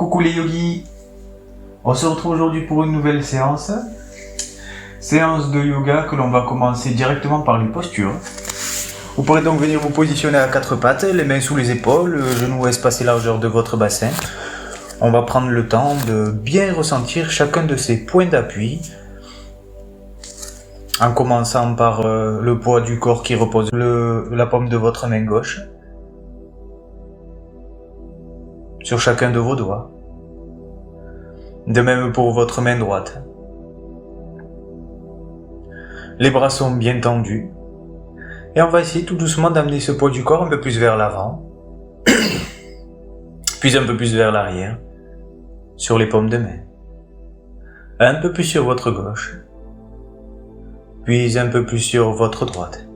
Coucou les yogis, on se retrouve aujourd'hui pour une nouvelle séance. Séance de yoga que l'on va commencer directement par les postures. Vous pourrez donc venir vous positionner à quatre pattes, les mains sous les épaules, genoux espacés largeur de votre bassin. On va prendre le temps de bien ressentir chacun de ces points d'appui. En commençant par le poids du corps qui repose la paume de votre main gauche sur chacun de vos doigts. De même pour votre main droite. Les bras sont bien tendus. Et on va essayer tout doucement d'amener ce poids du corps un peu plus vers l'avant, puis un peu plus vers l'arrière, sur les paumes de main. Un peu plus sur votre gauche, puis un peu plus sur votre droite.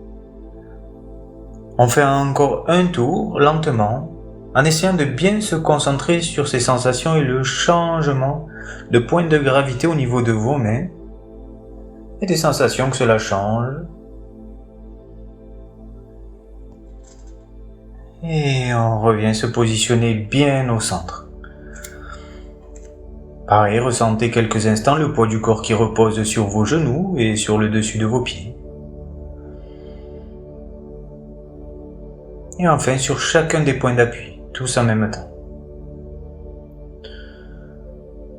On fait encore un tour, lentement, en essayant de bien se concentrer sur ces sensations et le changement de point de gravité au niveau de vos mains, et des sensations que cela change. Et on revient se positionner bien au centre. Pareil, ressentez quelques instants le poids du corps qui repose sur vos genoux et sur le dessus de vos pieds. Et enfin sur chacun des points d'appui, tous en même temps.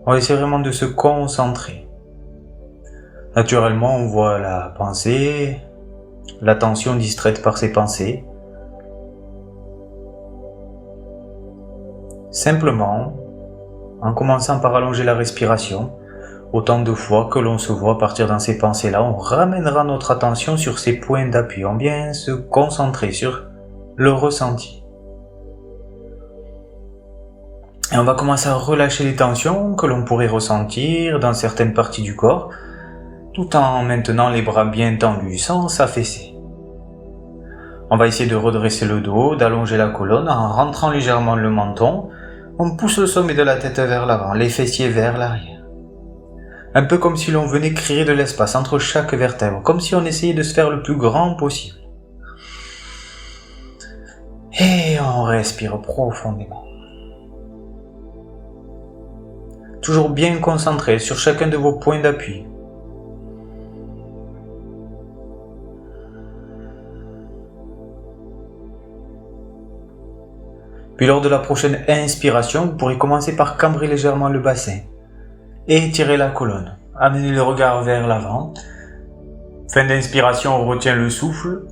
On essaie vraiment de se concentrer. Naturellement, on voit la pensée, l'attention distraite par ces pensées. Simplement, en commençant par allonger la respiration, autant de fois que l'on se voit partir dans ces pensées-là, on ramènera notre attention sur ces points d'appui, on vient se concentrer sur le ressenti. Et on va commencer à relâcher les tensions que l'on pourrait ressentir dans certaines parties du corps, tout en maintenant les bras bien tendus, sans s'affaisser. On va essayer de redresser le dos, d'allonger la colonne en rentrant légèrement le menton. On pousse le sommet de la tête vers l'avant, les fessiers vers l'arrière. Un peu comme si l'on venait créer de l'espace entre chaque vertèbre, comme si on essayait de se faire le plus grand possible. Et on respire profondément. Toujours bien concentré sur chacun de vos points d'appui. Puis lors de la prochaine inspiration, vous pourrez commencer par cambrer légèrement le bassin et étirer la colonne. Amenez le regard vers l'avant. Fin d'inspiration, on retient le souffle.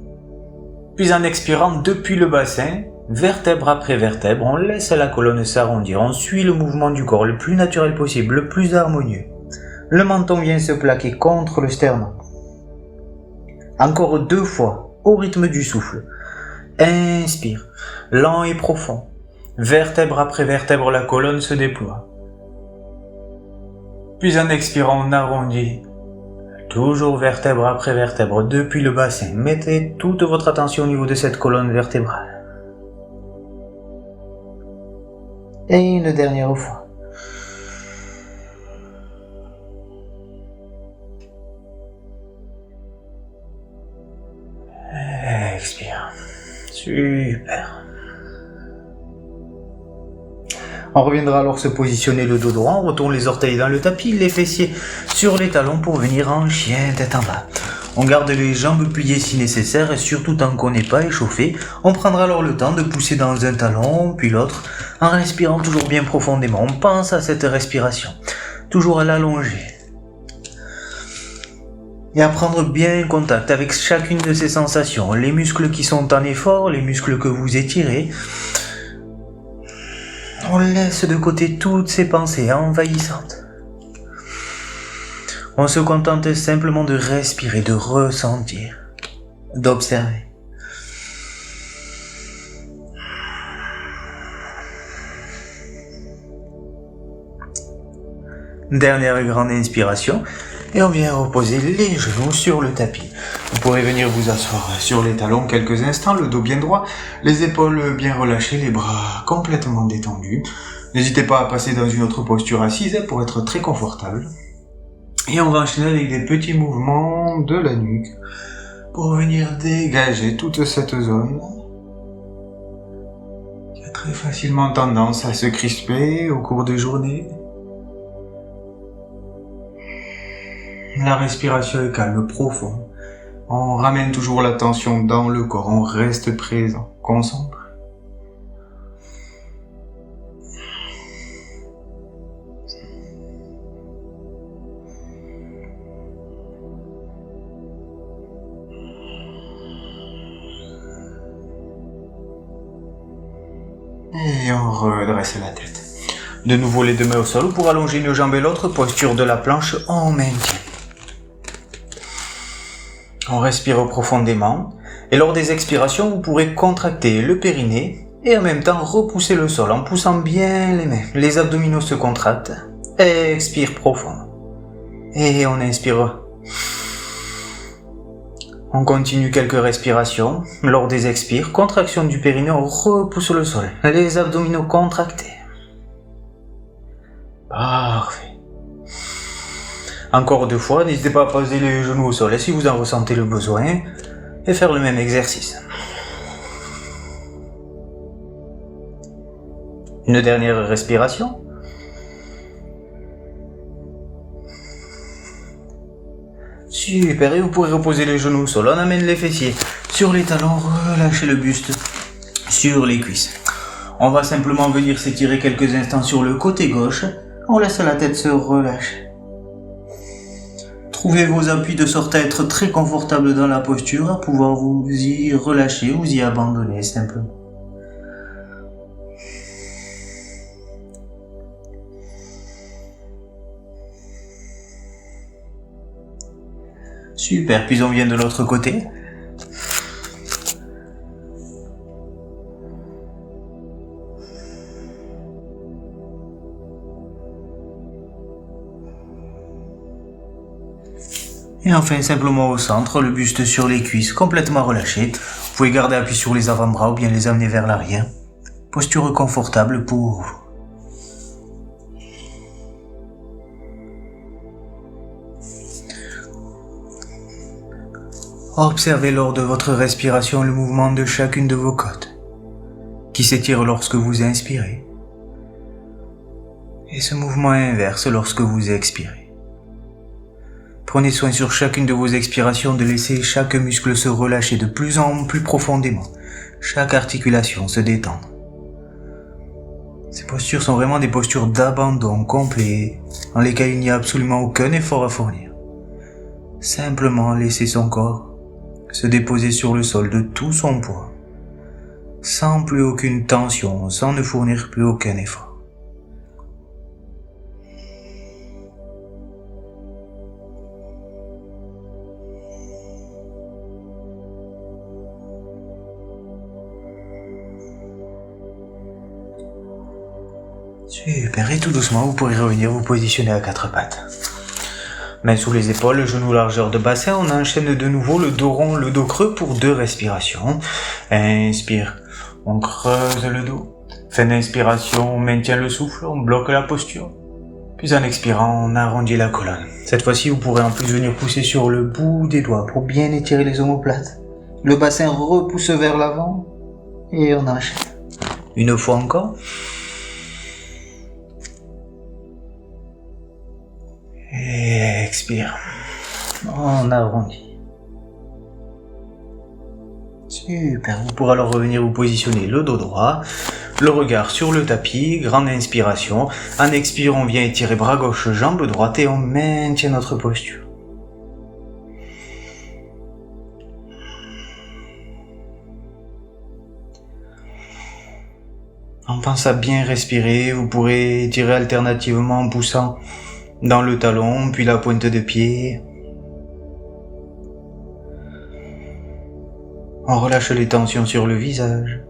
Puis en expirant depuis le bassin, vertèbre après vertèbre, on laisse la colonne s'arrondir. On suit le mouvement du corps le plus naturel possible, le plus harmonieux. Le menton vient se plaquer contre le sternum. Encore 2 fois, au rythme du souffle. Inspire, lent et profond. Vertèbre après vertèbre, la colonne se déploie. Puis en expirant, on arrondit. Toujours vertèbre après vertèbre, depuis le bassin. Mettez toute votre attention au niveau de cette colonne vertébrale. Et une dernière fois. Expire. Super. On reviendra alors se positionner le dos droit, on retourne les orteils dans le tapis, les fessiers sur les talons pour venir en chien tête en bas. On garde les jambes pliées si nécessaire et surtout tant qu'on n'est pas échauffé, on prendra alors le temps de pousser dans un talon puis l'autre en respirant toujours bien profondément. On pense à cette respiration, toujours à l'allonger. Et à prendre bien contact avec chacune de ces sensations, les muscles qui sont en effort, les muscles que vous étirez. On laisse de côté toutes ces pensées envahissantes. On se contente simplement de respirer, de ressentir, d'observer. Dernière grande inspiration. Et on vient reposer les genoux sur le tapis. Vous pourrez venir vous asseoir sur les talons quelques instants, le dos bien droit, les épaules bien relâchées, les bras complètement détendus. N'hésitez pas à passer dans une autre posture assise pour être très confortable. Et on va enchaîner avec des petits mouvements de la nuque pour venir dégager toute cette zone qui est très très facilement tendance à se crisper au cours des journées. La respiration est calme, profond. On ramène toujours l'attention dans le corps, on reste présent, concentré. Et on redresse la tête. De nouveau les deux mains au sol pour allonger une jambe et l'autre, posture de la planche, on maintient. On respire profondément et lors des expirations, vous pourrez contracter le périnée et en même temps repousser le sol en poussant bien les mains. Les abdominaux se contractent. Expire profond. Et on inspire. On continue quelques respirations. Lors des expires, contraction du périnée, on repousse le sol. Les abdominaux contractés. Parfait. Encore 2 fois, n'hésitez pas à poser les genoux au sol si vous en ressentez le besoin et faire le même exercice. Une dernière respiration. Super, et vous pourrez reposer les genoux au sol. On amène les fessiers sur les talons, relâchez le buste sur les cuisses. On va simplement venir s'étirer quelques instants sur le côté gauche. On laisse la tête se relâcher. Trouvez vos appuis de sorte à être très confortable dans la posture, à pouvoir vous y relâcher, vous y abandonner simplement. Super, puis on vient de l'autre côté. Et enfin, simplement au centre, le buste sur les cuisses, complètement relâché. Vous pouvez garder appui sur les avant-bras ou bien les amener vers l'arrière. Posture confortable pour vous. Observez lors de votre respiration le mouvement de chacune de vos côtes, qui s'étire lorsque vous inspirez, et ce mouvement inverse lorsque vous expirez. Prenez soin sur chacune de vos expirations de laisser chaque muscle se relâcher de plus en plus profondément, chaque articulation se détendre. Ces postures sont vraiment des postures d'abandon complet, dans lesquelles il n'y a absolument aucun effort à fournir. Simplement laisser son corps se déposer sur le sol de tout son poids, sans plus aucune tension, sans ne fournir plus aucun effort. Super, et tout doucement, vous pourrez revenir vous positionner à 4 pattes. Mains sous les épaules, genoux largeur de bassin, on enchaîne de nouveau le dos rond, le dos creux pour 2 respirations. Inspire, on creuse le dos. Fin d'inspiration, on maintient le souffle, on bloque la posture. Puis en expirant, on arrondit la colonne. Cette fois-ci, vous pourrez en plus venir pousser sur le bout des doigts pour bien étirer les omoplates. Le bassin repousse vers l'avant et on enchaîne. Une fois encore. Et expire. On arrondit. Super. Vous pourrez alors revenir vous positionner le dos droit, le regard sur le tapis, grande inspiration. En expirant, on vient étirer bras gauche, jambe droite et on maintient notre posture. On pense à bien respirer. Vous pourrez étirer alternativement en poussant dans le talon, puis la pointe de pied. On relâche les tensions sur le visage.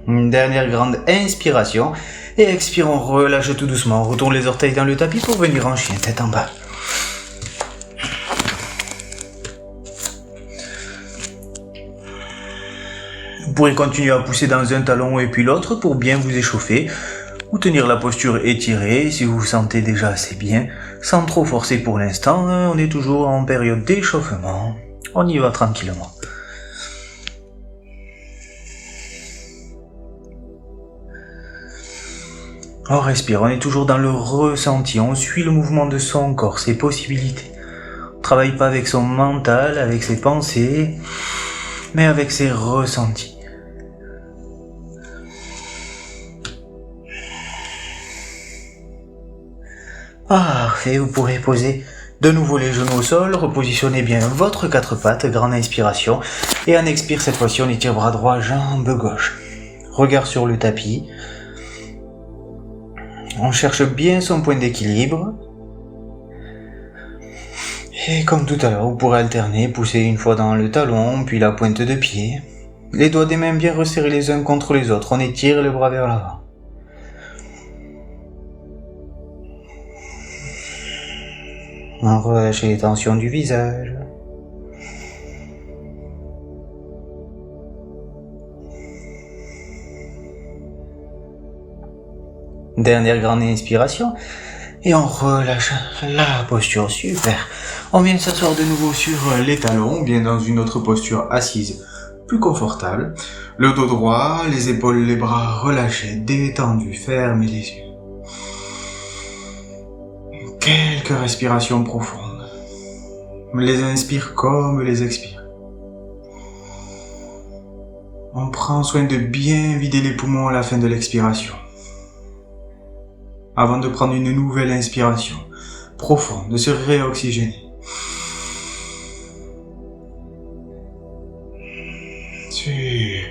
Une dernière grande inspiration. Et expire, on relâche tout doucement. On retourne les orteils dans le tapis pour venir en chien, tête en bas. Vous pourrez continuer à pousser dans un talon et puis l'autre pour bien vous échauffer ou tenir la posture étirée si vous vous sentez déjà assez bien, sans trop forcer pour l'instant. On est toujours en période d'échauffement. On y va tranquillement. On respire, on est toujours dans le ressenti, on suit le mouvement de son corps, ses possibilités. On ne travaille pas avec son mental, avec ses pensées, mais avec ses ressentis. Parfait, vous pourrez poser de nouveau les genoux au sol, repositionnez bien votre quatre pattes, grande inspiration, et en expire cette fois-ci on étire bras droit, jambe gauche. Regard sur le tapis. On cherche bien son point d'équilibre. Et comme tout à l'heure, vous pourrez alterner, pousser une fois dans le talon, puis la pointe de pied. Les doigts des mains bien resserrés les uns contre les autres. On étire les bras vers l'avant. On relâche les tensions du visage. Dernière grande inspiration. Et on relâche la posture, super. On vient s'asseoir de nouveau sur les talons, bien dans une autre posture assise, plus confortable. Le dos droit, les épaules, les bras relâchés, détendus, fermez les yeux. Quelques respirations profondes. Les inspire comme les expire. On prend soin de bien vider les poumons à la fin de l'expiration. Avant de prendre une nouvelle inspiration profonde, de se réoxygéner. Super.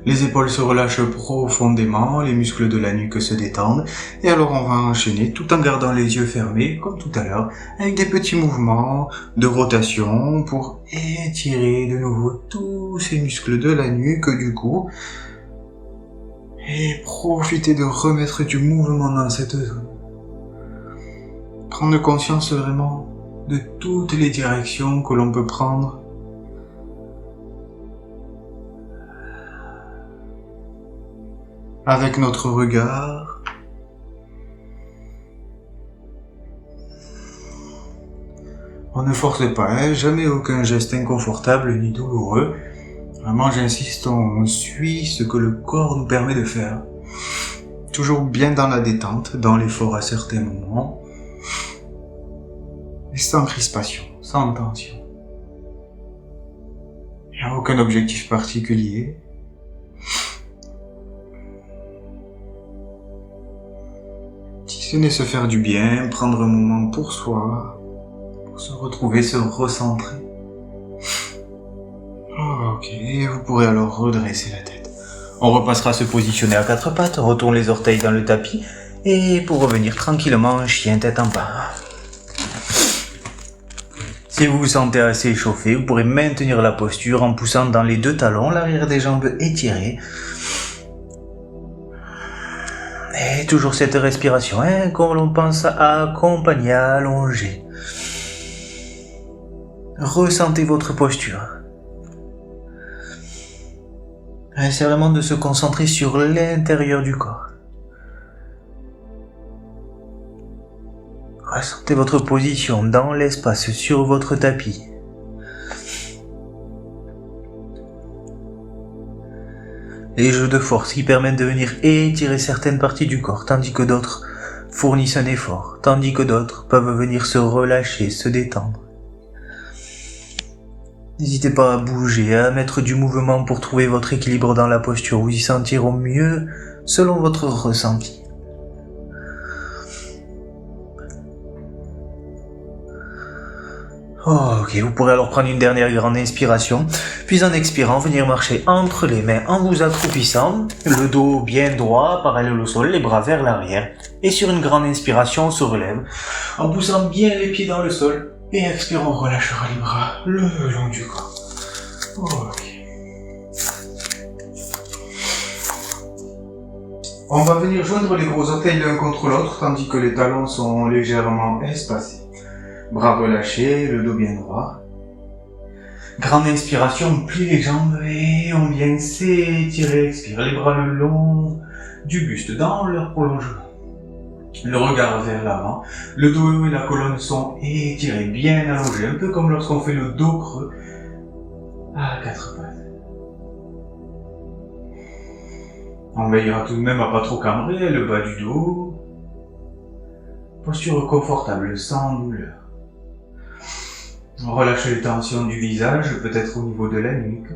Les épaules se relâchent profondément, les muscles de la nuque se détendent, et alors on va enchaîner tout en gardant les yeux fermés, comme tout à l'heure, avec des petits mouvements de rotation pour étirer de nouveau tous ces muscles de la nuque du cou. Et profitez de remettre du mouvement dans cette zone. Prendre conscience vraiment de toutes les directions que l'on peut prendre. Avec notre regard. On ne force pas, jamais aucun geste inconfortable ni douloureux. Vraiment, j'insiste, on suit ce que le corps nous permet de faire. Toujours bien dans la détente, dans l'effort à certains moments. Et sans crispation, sans tension. Il n'y a aucun objectif particulier. Si ce n'est se faire du bien, prendre un moment pour soi, pour se retrouver, se recentrer. Ok, vous pourrez alors redresser la tête. On repassera se positionner à quatre pattes, retourne les orteils dans le tapis, et pour revenir tranquillement en chien tête en bas. Si vous vous sentez assez échauffé, vous pourrez maintenir la posture en poussant dans les deux talons, l'arrière des jambes étiré. Et toujours cette respiration, comme l'on pense à accompagner, à allonger. Ressentez votre posture. C'est vraiment de se concentrer sur l'intérieur du corps. Ressentez votre position dans l'espace sur votre tapis. Les jeux de force qui permettent de venir étirer certaines parties du corps, tandis que d'autres fournissent un effort, tandis que d'autres peuvent venir se relâcher, se détendre. N'hésitez pas à bouger, à mettre du mouvement pour trouver votre équilibre dans la posture, vous y sentir au mieux selon votre ressenti. Ok, vous pourrez alors prendre une dernière grande inspiration, puis en expirant, venir marcher entre les mains en vous accroupissant, le dos bien droit, parallèle au sol, les bras vers l'arrière, et sur une grande inspiration, on se relève, en poussant bien les pieds dans le sol, et expirant, on relâchera les bras le long du corps. Ok. On va venir joindre les gros orteils l'un contre l'autre, tandis que les talons sont légèrement espacés. Bras relâchés, le dos bien droit. Grande inspiration, on plie les jambes et on vient s'étirer, expire les bras le long du buste dans leur prolongement. Le regard vers l'avant, le dos et la colonne sont étirés, bien allongés, un peu comme lorsqu'on fait le dos creux à 4 pattes. On veillera tout de même à pas trop cambrer le bas du dos. Posture confortable, sans douleur. Relâchez les tensions du visage, peut-être au niveau de la nuque,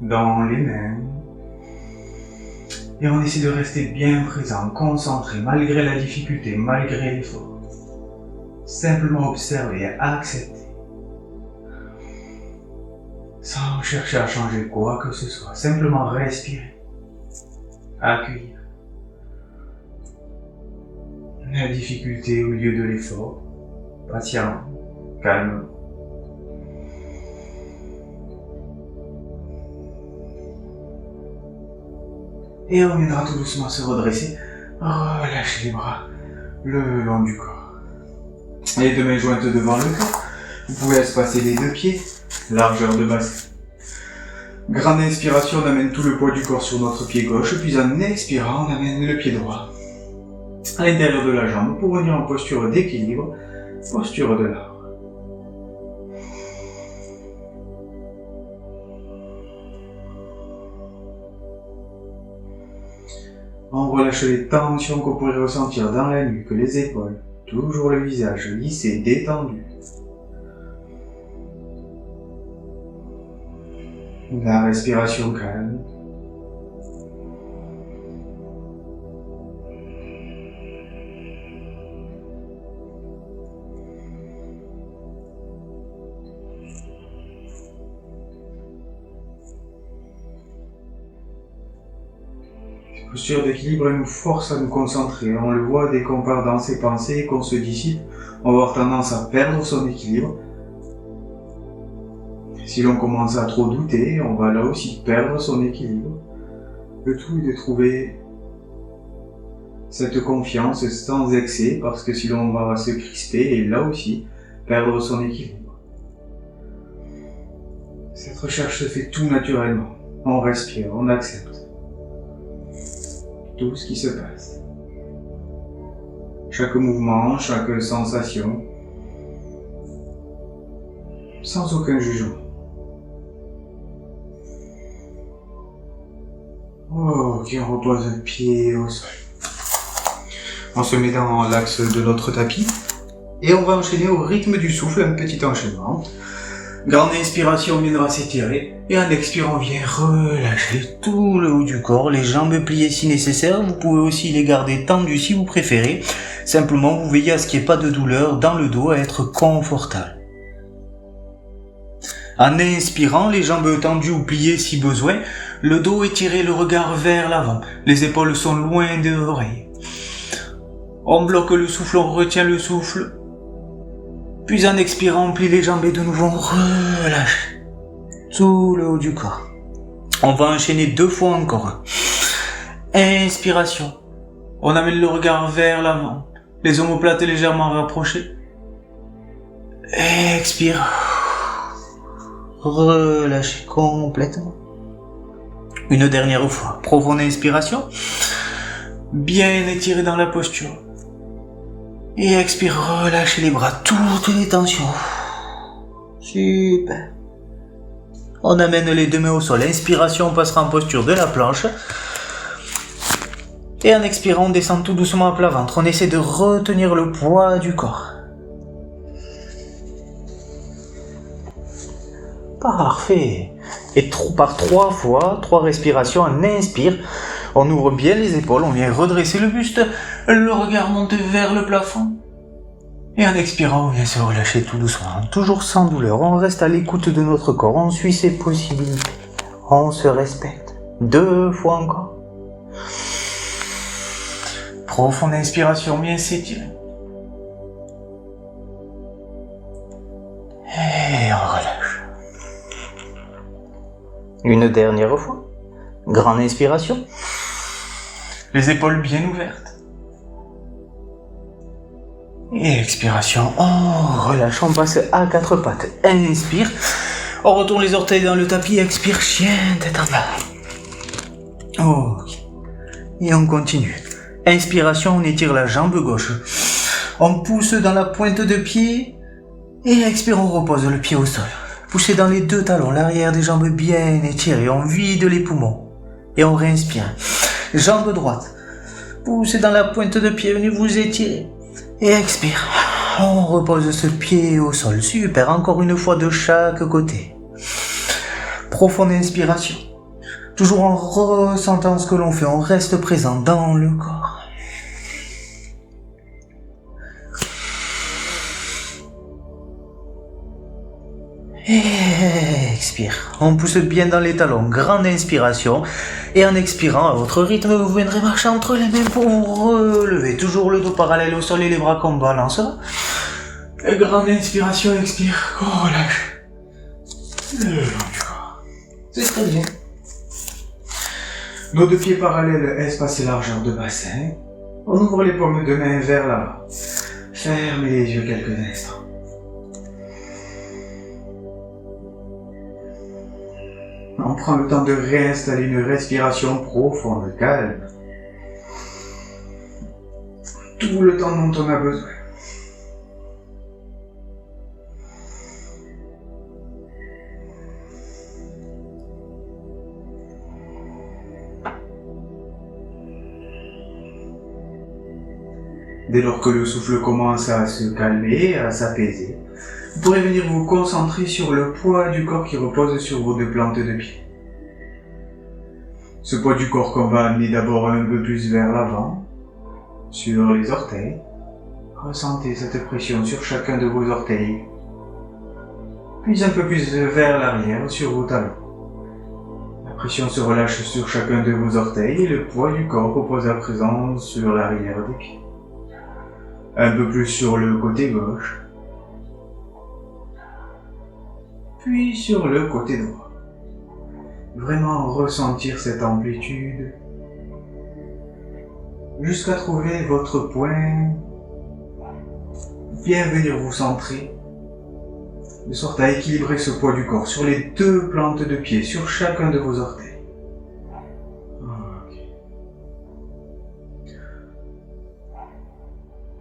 dans les mains. Et on essaie de rester bien présent, concentré, malgré la difficulté, malgré l'effort. Simplement observer, accepter. Sans chercher à changer quoi que ce soit, simplement respirer. Accueillir. La difficulté au lieu de l'effort, patient, calme. Et on viendra tout doucement se redresser, relâcher les bras le long du corps. Les deux mains jointes devant le corps, vous pouvez espacer les deux pieds, largeur de bassin. Grande inspiration, on amène tout le poids du corps sur notre pied gauche, puis en expirant, on amène le pied droit à l'intérieur de la jambe pour venir en posture d'équilibre, posture de l'arbre. On relâche les tensions qu'on pourrait ressentir dans la nuque, les épaules, toujours le visage lissé, détendu. La respiration calme. Cette posture d'équilibre nous force à nous concentrer. On le voit dès qu'on part dans ses pensées et qu'on se dissipe, on va avoir tendance à perdre son équilibre. Si l'on commence à trop douter, on va là aussi perdre son équilibre. Le tout est de trouver cette confiance sans excès, parce que si l'on va se crisper et là aussi perdre son équilibre. Cette recherche se fait tout naturellement. On respire, on accepte tout ce qui se passe. Chaque mouvement, chaque sensation, sans aucun jugement. Ok, on repose le pied au sol. On se met dans l'axe de notre tapis et on va enchaîner au rythme du souffle, un petit enchaînement. Grande inspiration, on viendra s'étirer et en expirant, on vient relâcher tout le haut du corps, les jambes pliées si nécessaire. Vous pouvez aussi les garder tendues si vous préférez. Simplement, vous veillez à ce qu'il n'y ait pas de douleur dans le dos, à être confortable. En inspirant, les jambes tendues ou pliées si besoin, le dos étiré, le regard vers l'avant, les épaules sont loin des oreilles. On bloque le souffle, on retient le souffle, puis en expirant, on plie les jambes et de nouveau on relâche tout le haut du corps. On va enchaîner 2 fois encore. Inspiration, on amène le regard vers l'avant, les omoplates légèrement rapprochées. Expire. Relâchez complètement. Une dernière fois. Profonde inspiration. Bien étiré dans la posture. Et expire, relâchez les bras, toutes les tensions. Super. On amène les deux mains au sol. Inspiration, on passera en posture de la planche. Et en expirant, on descend tout doucement à plat ventre. On essaie de retenir le poids du corps. Parfait. Et par 3 fois, 3 respirations, on inspire, on ouvre bien les épaules, on vient redresser le buste, le regard monte vers le plafond. Et en expirant, on vient se relâcher tout doucement, toujours sans douleur. On reste à l'écoute de notre corps, on suit ses possibilités, on se respecte. 2 fois encore. Profonde inspiration, bien s'étirer. Et on relâche. Une dernière fois. Grande inspiration. Les épaules bien ouvertes. Et expiration. On relâche. On passe à 4 pattes. Inspire. On retourne les orteils dans le tapis. Expire. Chien tête en bas. Ok. Et on continue. Inspiration, on étire la jambe gauche. On pousse dans la pointe de pied. Et expire, on repose le pied au sol. Poussez dans les deux talons, l'arrière des jambes bien étirées. On vide les poumons. Et on réinspire. Jambe droite. Poussez dans la pointe de pied, venez vous étirer. Et expire. On repose ce pied au sol. Super, encore une fois de chaque côté. Profonde inspiration. Toujours en ressentant ce que l'on fait, on reste présent dans le corps. Et expire. On pousse bien dans les talons. Grande inspiration. Et en expirant, à votre rythme, vous viendrez marcher entre les mains pour vous relever. Toujours le dos parallèle au sol et les bras qu'on balance. Et grande inspiration, expire. Relâche. Le long du corps. C'est très bien. Nos deux pieds parallèles, espace et largeur de bassin. On ouvre les paumes de main vers l'avant. Fermez les yeux quelques instants. On prend le temps de réinstaller une respiration profonde, calme. Tout le temps dont on a besoin. Dès lors que le souffle commence à se calmer, à s'apaiser, vous pourrez venir vous concentrer sur le poids du corps qui repose sur vos deux plantes de pied. Ce poids du corps qu'on va amener d'abord un peu plus vers l'avant, sur les orteils. Ressentez cette pression sur chacun de vos orteils. Puis un peu plus vers l'arrière, sur vos talons. La pression se relâche sur chacun de vos orteils et le poids du corps repose à présent sur l'arrière des pieds. Un peu plus sur le côté gauche. Puis sur le côté droit. Vraiment ressentir cette amplitude jusqu'à trouver votre point. Bien venir vous centrer de sorte à équilibrer ce poids du corps sur les deux plantes de pied, sur chacun de vos orteils.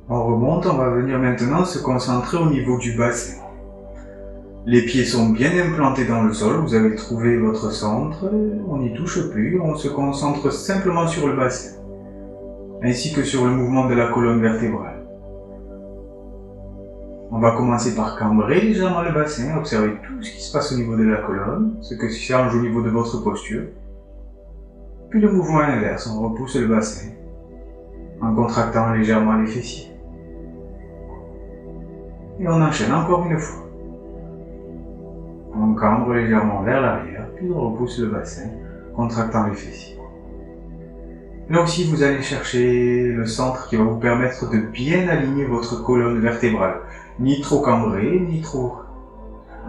On remonte, on va venir maintenant se concentrer au niveau du bassin. Les pieds sont bien implantés dans le sol, vous avez trouvé votre centre, on n'y touche plus, on se concentre simplement sur le bassin, ainsi que sur le mouvement de la colonne vertébrale. On va commencer par cambrer légèrement le bassin, observer tout ce qui se passe au niveau de la colonne, ce que change au niveau de votre posture. Puis le mouvement inverse, on repousse le bassin, en contractant légèrement les fessiers. Et on enchaîne encore une fois. On cambre légèrement vers l'arrière, puis on repousse le bassin, contractant les fessiers. Là aussi, vous allez chercher le centre qui va vous permettre de bien aligner votre colonne vertébrale. Ni trop cambré, ni trop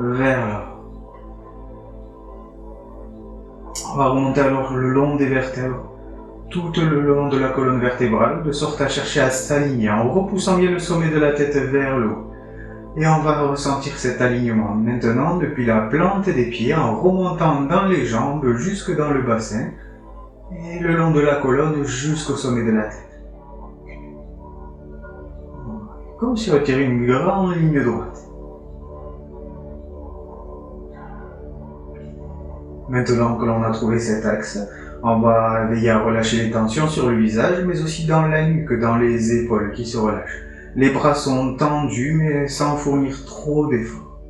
vers l'avant. On va remonter alors le long des vertèbres, tout le long de la colonne vertébrale, de sorte à chercher à s'aligner en repoussant bien le sommet de la tête vers le haut. Et on va ressentir cet alignement maintenant depuis la plante des pieds en remontant dans les jambes jusque dans le bassin et le long de la colonne jusqu'au sommet de la tête. Comme si on tirait une grande ligne droite. Maintenant que l'on a trouvé cet axe, on va veiller à relâcher les tensions sur le visage mais aussi dans la nuque, dans les épaules qui se relâchent. Les bras sont tendus, mais sans fournir trop d'efforts.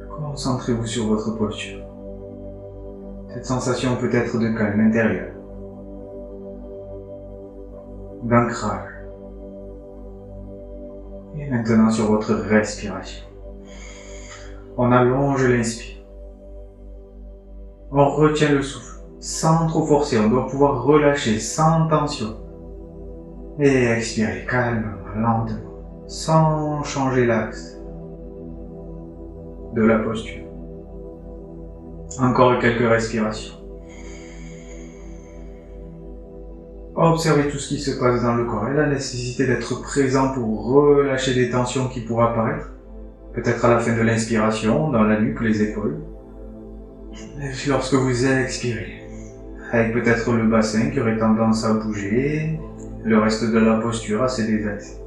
Concentrez-vous sur votre posture. Cette sensation peut être de calme intérieur, d'ancrage. Et maintenant sur votre respiration. On allonge l'inspire. On retient le souffle, sans trop forcer, on doit pouvoir relâcher sans tension. Et expirer calmement, lentement, sans changer l'axe de la posture. Encore quelques respirations. Observez tout ce qui se passe dans le corps et la nécessité d'être présent pour relâcher des tensions qui pourraient apparaître peut-être à la fin de l'inspiration, dans la nuque, les épaules. Et puis lorsque vous expirez, avec peut-être le bassin qui aurait tendance à bouger, le reste de la posture à se désaxer.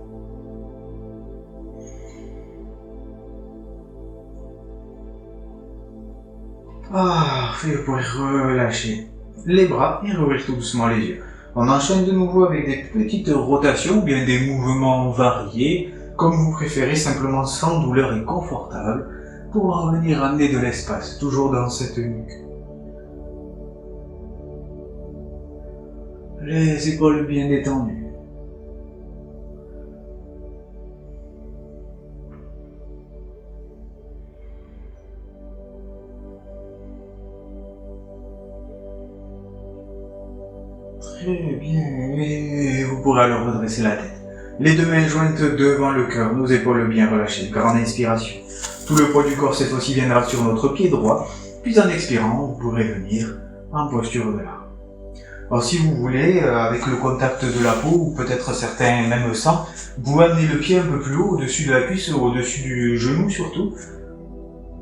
Et vous pourrez relâcher les bras et rouvrir tout doucement les yeux. On enchaîne de nouveau avec des petites rotations ou bien des mouvements variés, comme vous préférez, simplement sans douleur et confortable, pour revenir amener de l'espace, toujours dans cette nuque. Les épaules bien détendues. Très bien, et vous pourrez alors redresser la tête. Les deux mains jointes devant le cœur, nos épaules bien relâchées. Grande inspiration. Tout le poids du corps cette fois-ci viendra sur notre pied droit, puis en expirant, vous pourrez venir en posture de l'arbre. Alors si vous voulez, avec le contact de la peau, ou peut-être certains même sans, vous amenez le pied un peu plus haut, au-dessus de la cuisse, au-dessus du genou surtout,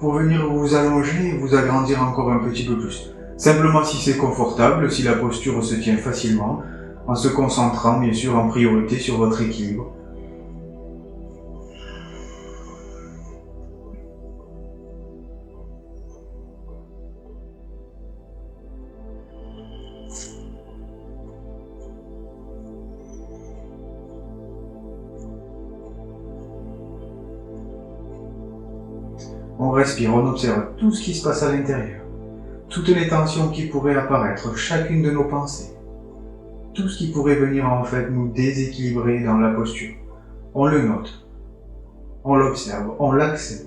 pour venir vous allonger et vous agrandir encore un petit peu plus. Simplement si c'est confortable, si la posture se tient facilement, en se concentrant bien sûr en priorité sur votre équilibre. On respire, on observe tout ce qui se passe à l'intérieur. Toutes les tensions qui pourraient apparaître, chacune de nos pensées. Tout ce qui pourrait venir en fait nous déséquilibrer dans la posture. On le note, on l'observe, on l'accepte.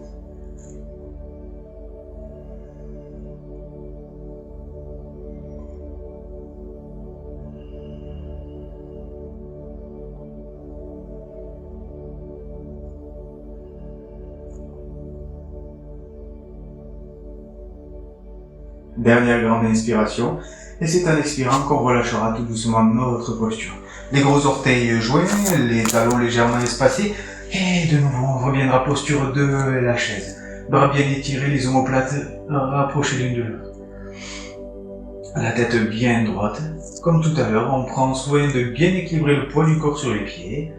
Dernière grande inspiration, et c'est en expirant qu'on relâchera tout doucement notre posture. Les gros orteils joints, les talons légèrement espacés, et de nouveau on reviendra posture de la chaise. Bras bien étirés, les omoplates rapprochés l'une de l'autre. La tête bien droite, comme tout à l'heure, on prend soin de bien équilibrer le poids du corps sur les pieds,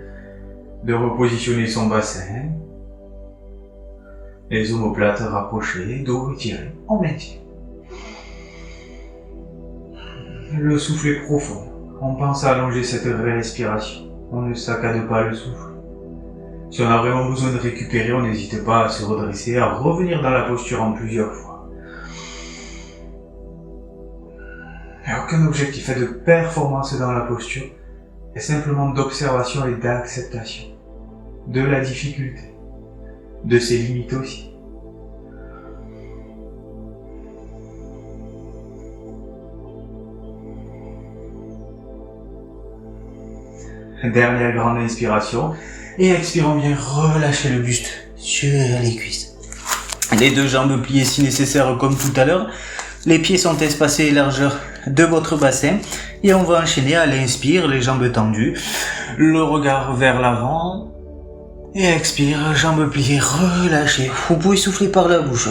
de repositionner son bassin, les omoplates rapprochées, dos étiré, on maintient. Le souffle est profond. On pense à allonger cette respiration. On ne saccade pas le souffle. Si on a vraiment besoin de récupérer, on n'hésite pas à se redresser, à revenir dans la posture en plusieurs fois. Il n'y a aucun objectif de performance dans la posture, et simplement d'observation et d'acceptation. De la difficulté. De ses limites aussi. Dernière grande inspiration, et expirons bien, relâchez le buste sur les cuisses. Les deux jambes pliées si nécessaire comme tout à l'heure, les pieds sont espacés largeur de votre bassin, et on va enchaîner à l'inspire, les jambes tendues, le regard vers l'avant, et expire, jambes pliées, relâchez. Vous pouvez souffler par la bouche,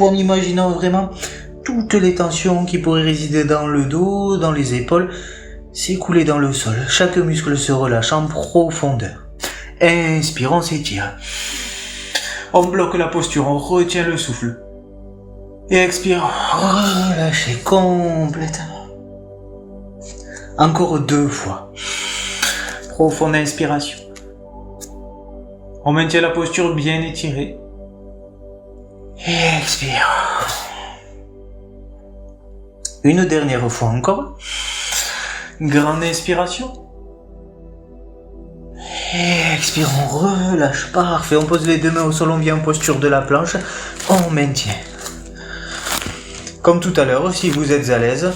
en imaginant vraiment toutes les tensions qui pourraient résider dans le dos, dans les épaules, s'écouler dans le sol. Chaque muscle se relâche en profondeur. Inspire, on s'étire. On bloque la posture, on retient le souffle. Et expire, relâchez complètement. Encore 2 fois. Profonde inspiration. On maintient la posture bien étirée. Et expire. Une dernière fois encore. Grande inspiration. Et expire, on relâche. Parfait. On pose les deux mains au sol, on vient en posture de la planche. On maintient. Comme tout à l'heure, si vous êtes à l'aise,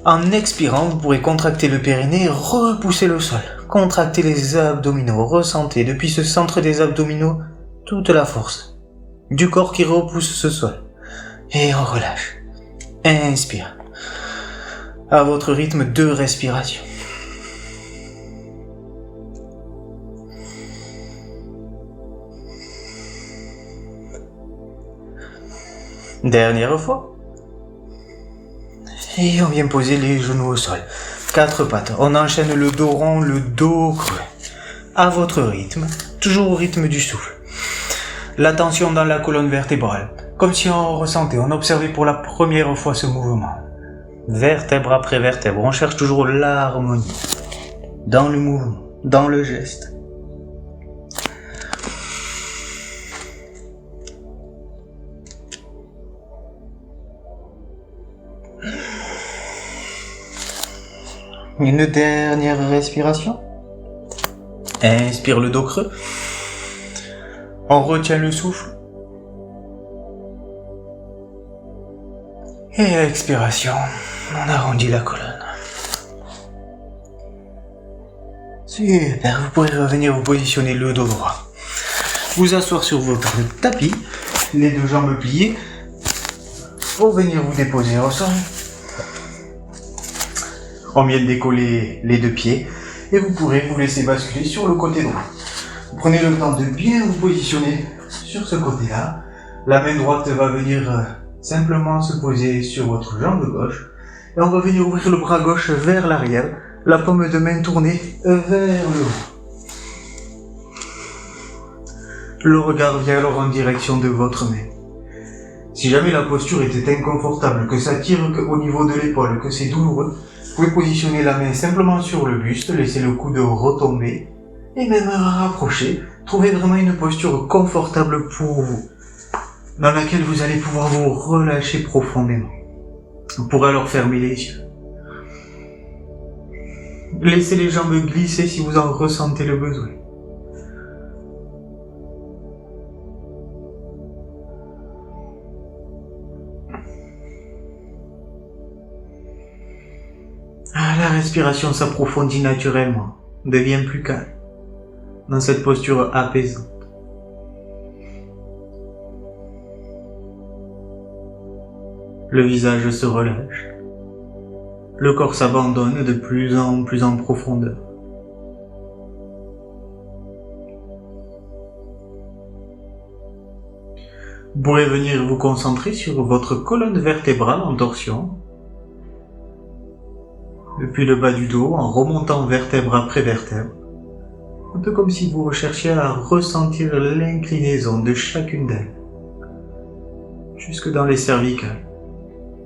en expirant, vous pourrez contracter le périnée et repousser le sol. Contractez les abdominaux. Ressentez depuis ce centre des abdominaux toute la force du corps qui repousse ce sol. Et on relâche. Inspire. À votre rythme de respiration. Dernière fois. Et on vient poser les genoux au sol. 4 pattes. On enchaîne le dos rond, le dos creux. À votre rythme, toujours au rythme du souffle. La tension dans la colonne vertébrale. Comme si on ressentait, on observait pour la première fois ce mouvement. Vertèbre après vertèbre, on cherche toujours l'harmonie. Dans le mouvement, dans le geste. Une dernière respiration. Inspire le dos creux. On retient le souffle. Et expiration, on arrondit la colonne. Super, vous pourrez revenir vous positionner le dos droit. Vous asseoir sur votre tapis, les 2 jambes pliées, pour venir vous déposer au sol. On vient de décoller les 2 pieds et vous pourrez vous laisser basculer sur le côté droit. Vous prenez le temps de bien vous positionner sur ce côté-là. La main droite va venir simplement se poser sur votre jambe gauche et on va venir ouvrir le bras gauche vers l'arrière, la paume de main tournée vers le haut. Le regard vient alors en direction de votre main. Si jamais la posture était inconfortable, que ça tire au niveau de l'épaule, que c'est douloureux, vous pouvez positionner la main simplement sur le buste, laisser le coude retomber et même rapprocher. Trouvez vraiment une posture confortable pour vous, dans laquelle vous allez pouvoir vous relâcher profondément. Vous pourrez alors fermer les yeux. Laissez les jambes glisser si vous en ressentez le besoin. La respiration s'approfondit naturellement, devient plus calme, dans cette posture apaisante. Le visage se relâche, le corps s'abandonne de plus en profondeur. Vous pourrez venir vous concentrer sur votre colonne vertébrale en torsion, depuis le bas du dos, en remontant vertèbre après vertèbre, un peu comme si vous recherchiez à ressentir l'inclinaison de chacune d'elles, jusque dans les cervicales,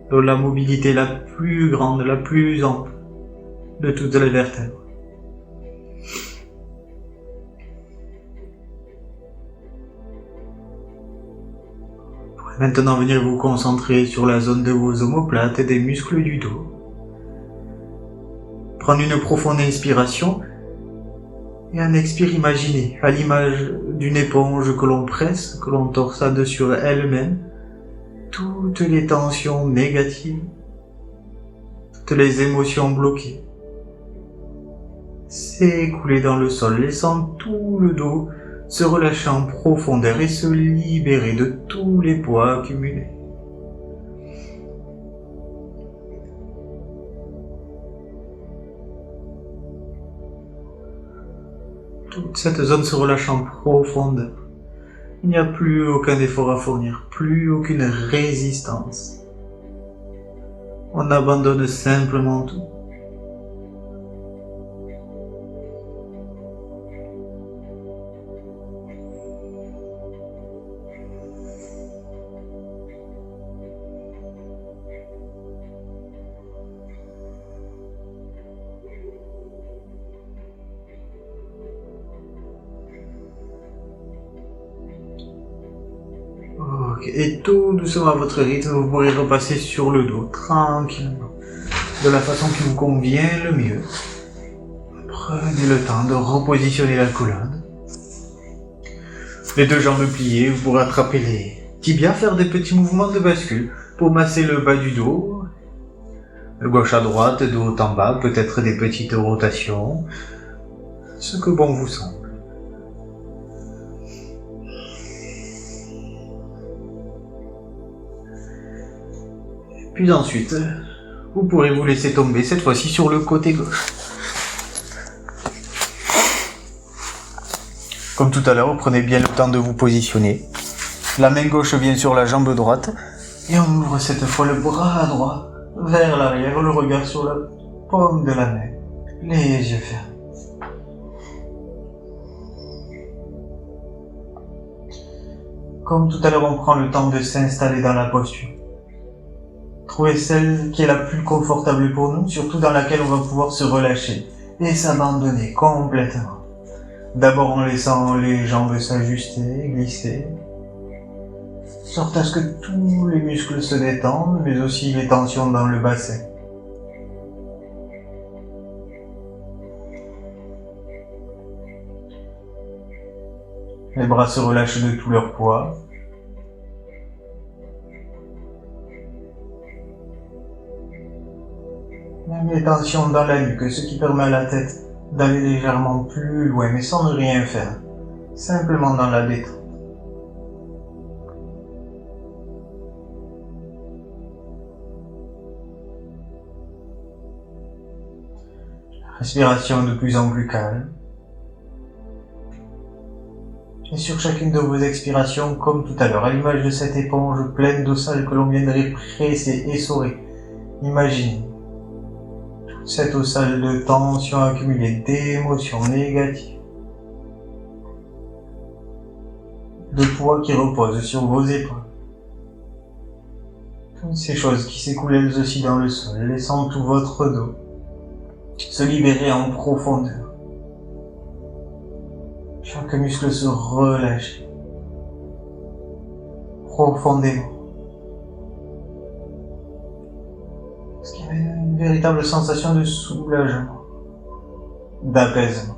dans la mobilité la plus grande, la plus ample de toutes les vertèbres. Vous pourrez maintenant venir vous concentrer sur la zone de vos omoplates et des muscles du dos. Prendre une profonde inspiration et un expire imaginé, à l'image d'une éponge que l'on presse, que l'on torsade sur elle-même, toutes les tensions négatives, toutes les émotions bloquées, s'écouler dans le sol, laissant tout le dos se relâcher en profondeur et se libérer de tous les poids accumulés. Toute cette zone se relâche en profondeur. Il n'y a plus aucun effort à fournir, plus aucune résistance. On abandonne simplement tout. Et tout doucement à votre rythme, vous pourrez repasser sur le dos, tranquillement, de la façon qui vous convient le mieux. Prenez le temps de repositionner la colonne. Les 2 jambes pliées, vous pourrez attraper les tibias, faire des petits mouvements de bascule pour masser le bas du dos, de gauche à droite, de haut en bas, peut-être des petites rotations, ce que bon vous semble. Puis ensuite, vous pourrez vous laisser tomber, cette fois-ci sur le côté gauche. Comme tout à l'heure, vous prenez bien le temps de vous positionner. La main gauche vient sur la jambe droite, Et on ouvre cette fois le bras droit vers l'arrière, le regard sur la paume de la main, les yeux fermés. Comme tout à l'heure, on prend le temps de s'installer dans la posture. Trouver celle qui est la plus confortable pour nous, surtout dans laquelle on va pouvoir se relâcher et s'abandonner complètement. D'abord en laissant les jambes s'ajuster, glisser, sorte à ce que tous les muscles se détendent, mais aussi les tensions dans le bassin. Les bras se relâchent de tout leur poids. Même les tensions dans la nuque, ce qui permet à la tête d'aller légèrement plus loin, mais sans ne rien faire. Simplement dans la détente. Respiration de plus en plus calme. Et sur chacune de vos expirations, comme tout à l'heure, à l'image de cette éponge pleine d'eau sale que l'on viendrait presser, essorer, imaginez toute cette eau sale de tension accumulée, d'émotions négatives, de poids qui repose sur vos épaules. Toutes ces choses qui s'écoulent elles aussi dans le sol, laissant tout votre dos se libérer en profondeur. Chaque muscle se relâche profondément. Ce qui est une véritable sensation de soulagement, d'apaisement.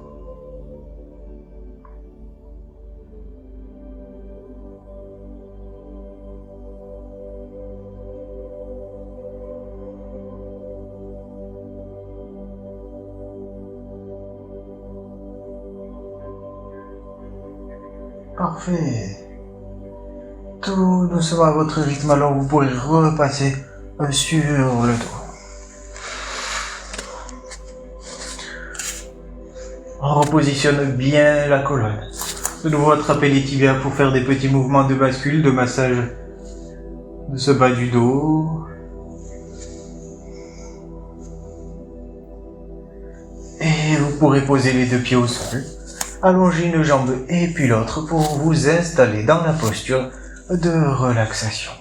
Parfait. Tout doucement à votre rythme, alors vous pourrez repasser sur le dos. On repositionne bien la colonne. De nouveau attrapez les tibias pour faire des petits mouvements de bascule, de massage de ce bas du dos. Et vous pourrez poser les deux pieds au sol. Allongez une jambe et puis l'autre pour vous installer dans la posture de relaxation.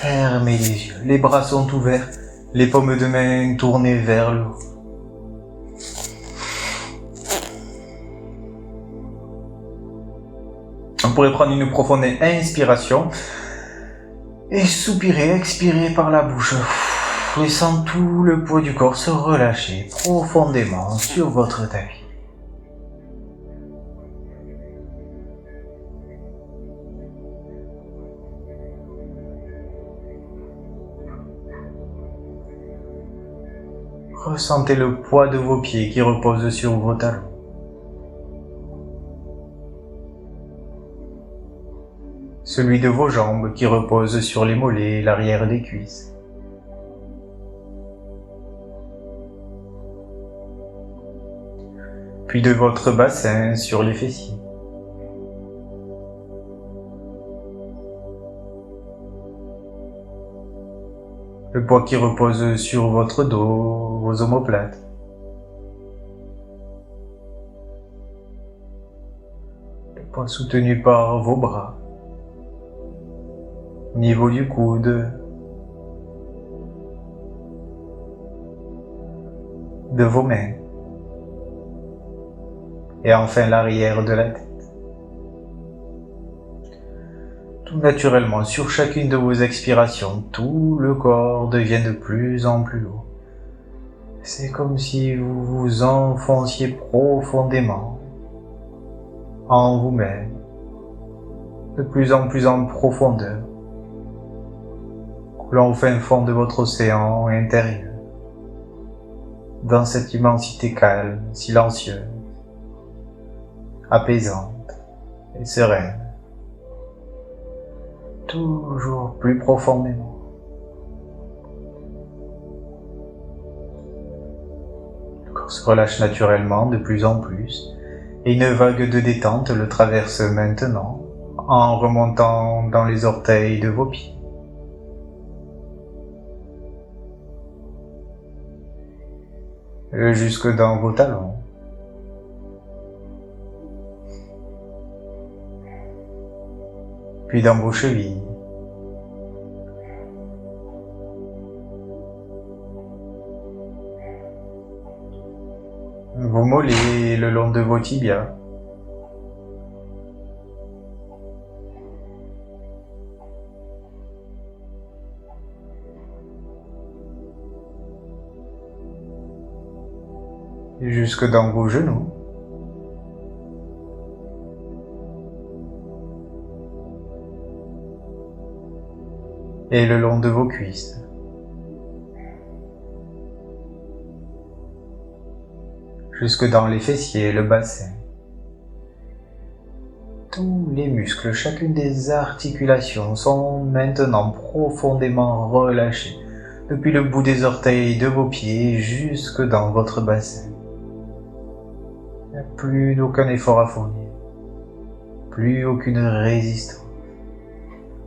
Fermez les yeux, les bras sont ouverts, les paumes de main tournées vers le haut. On pourrait prendre une profonde inspiration et soupirer, expirer par la bouche, laissant tout le poids du corps se relâcher profondément sur votre tapis. Ressentez le poids de vos pieds qui reposent sur vos talons. Celui de vos jambes qui reposent sur les mollets et l'arrière des cuisses. Puis de votre bassin sur les fessiers. Le poids qui repose sur votre dos, vos omoplates. Le poids soutenu par vos bras. Au niveau du coude. De vos mains. Et enfin l'arrière de la tête. Tout naturellement, sur chacune de vos expirations, tout le corps devient de plus en plus lourd. C'est comme si vous vous enfonciez profondément en vous-même, de plus en profondeur, coulant au fin fond de votre océan intérieur, dans cette immensité calme, silencieuse, apaisante et sereine. Toujours plus profondément. Le corps se relâche naturellement de plus en plus et une vague de détente le traverse maintenant en remontant dans les orteils de vos pieds, jusque dans vos talons. Puis dans vos chevilles. Vos mollets le long de vos tibias. Jusque dans vos genoux. Et le long de vos cuisses. Jusque dans les fessiers et le bassin. Tous les muscles, chacune des articulations sont maintenant profondément relâchés, depuis le bout des orteils de vos pieds jusque dans votre bassin. Il n'y a plus d'aucun effort à fournir, plus aucune résistance,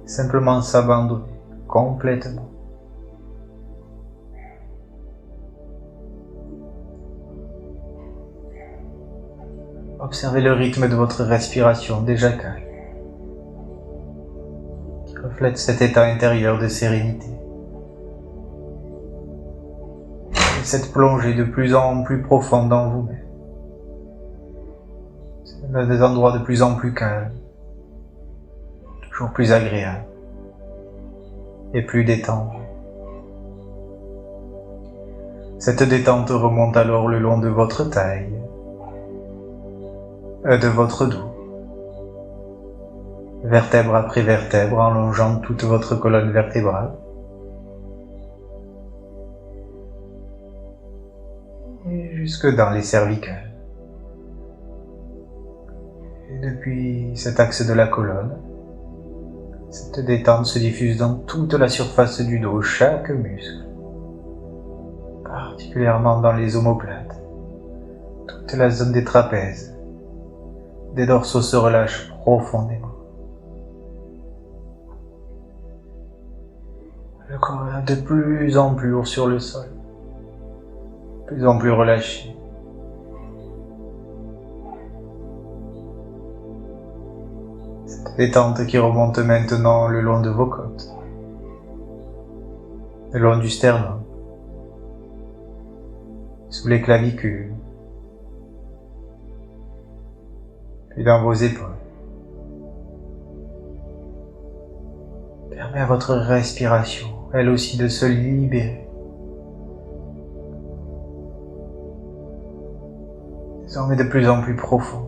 simplement s'abandonner complètement. Observez le rythme de votre respiration déjà calme, qui reflète cet état intérieur de sérénité. Et cette plongée de plus en plus profonde dans vous-même. Dans des endroits de plus en plus calmes, toujours plus agréables et plus détendus. Cette détente remonte alors le long de votre taille, de votre dos, vertèbre après vertèbre, en longeant toute votre colonne vertébrale, et jusque dans les cervicales. Et depuis cet axe de la colonne, cette détente se diffuse dans toute la surface du dos, chaque muscle, particulièrement dans les omoplates, toute la zone des trapèzes. Des dorsaux se relâchent profondément. Le corps est de plus en plus lourd sur le sol, de plus en plus relâché. Cette détente qui remonte maintenant le long de vos côtes, le long du sternum, sous les clavicules, puis dans vos épaules. Permet à votre respiration, elle aussi, de se libérer. Désormais de plus en plus profond.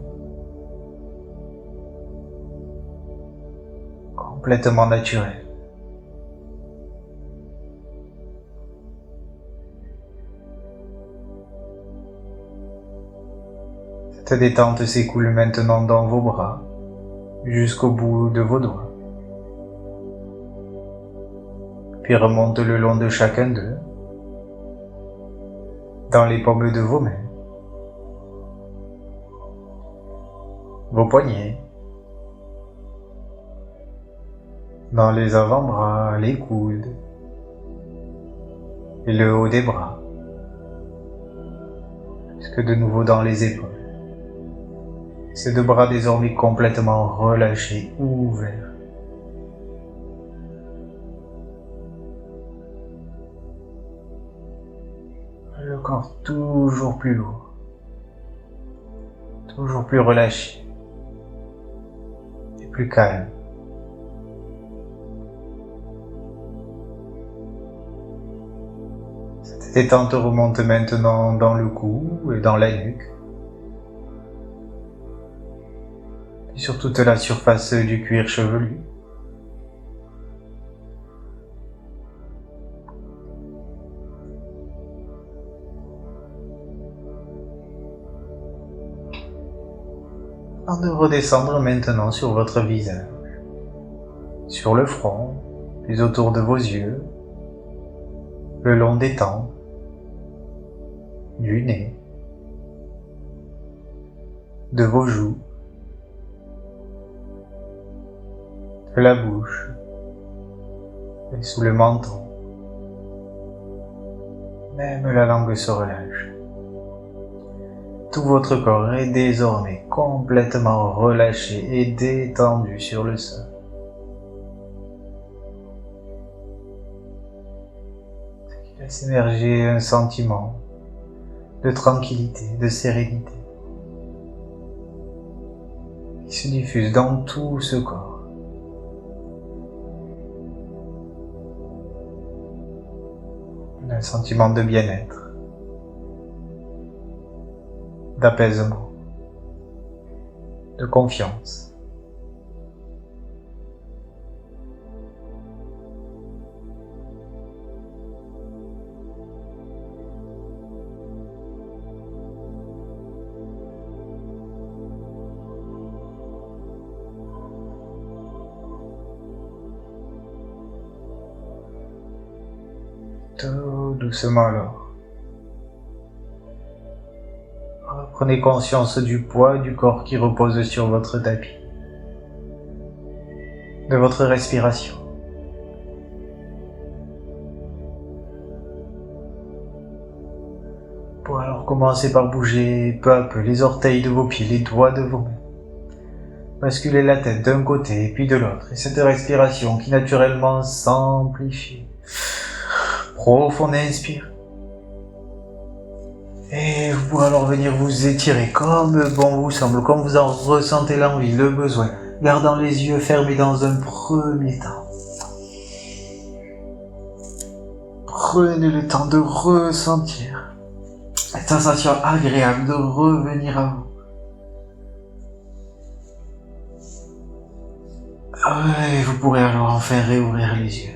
Complètement naturel. Cette détente s'écoule maintenant dans vos bras, jusqu'au bout de vos doigts, puis remonte le long de chacun d'eux, dans les paumes de vos mains, vos poignets, dans les avant-bras, les coudes, et le haut des bras, jusque de nouveau dans les épaules. Ces deux bras désormais complètement relâchés, ouverts. Le corps toujours plus lourd, toujours plus relâché et plus calme. Cette détente remonte maintenant dans le cou et dans la nuque, et sur toute la surface du cuir chevelu. Avant de redescendre maintenant sur votre visage, sur le front, puis autour de vos yeux, le long des tempes, du nez, de vos joues, de la bouche et sous le menton. Même la langue se relâche. Tout votre corps est désormais complètement relâché et détendu sur le sol. Laisse émerger un sentiment de tranquillité, de sérénité, qui se diffuse dans tout ce corps. Un sentiment de bien-être, d'apaisement, de confiance. Tout doucement alors. Prenez conscience du poids du corps qui repose sur votre tapis, de votre respiration. Pour alors commencer par bouger peu à peu les orteils de vos pieds, les doigts de vos mains. Basculez la tête d'un côté puis de l'autre, et cette respiration qui naturellement s'amplifie. Profond inspire. Et vous pourrez alors venir vous étirer comme bon vous semble, comme vous en ressentez l'envie, le besoin, gardant les yeux fermés dans un premier temps. Prenez le temps de ressentir cette sensation agréable de revenir à vous. Et vous pourrez alors enfin réouvrir les yeux.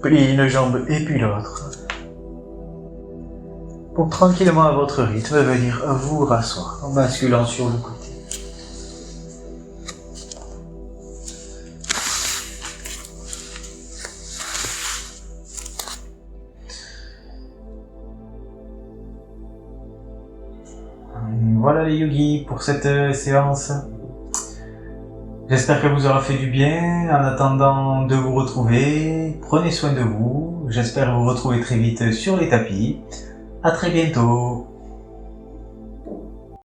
Pliez une jambe et puis l'autre, pour tranquillement à votre rythme venir vous rasseoir en basculant sur le côté. Voilà les yogis pour cette séance. J'espère qu'elle vous aura fait du bien. En attendant de vous retrouver, prenez soin de vous. J'espère vous retrouver très vite sur les tapis. À très bientôt.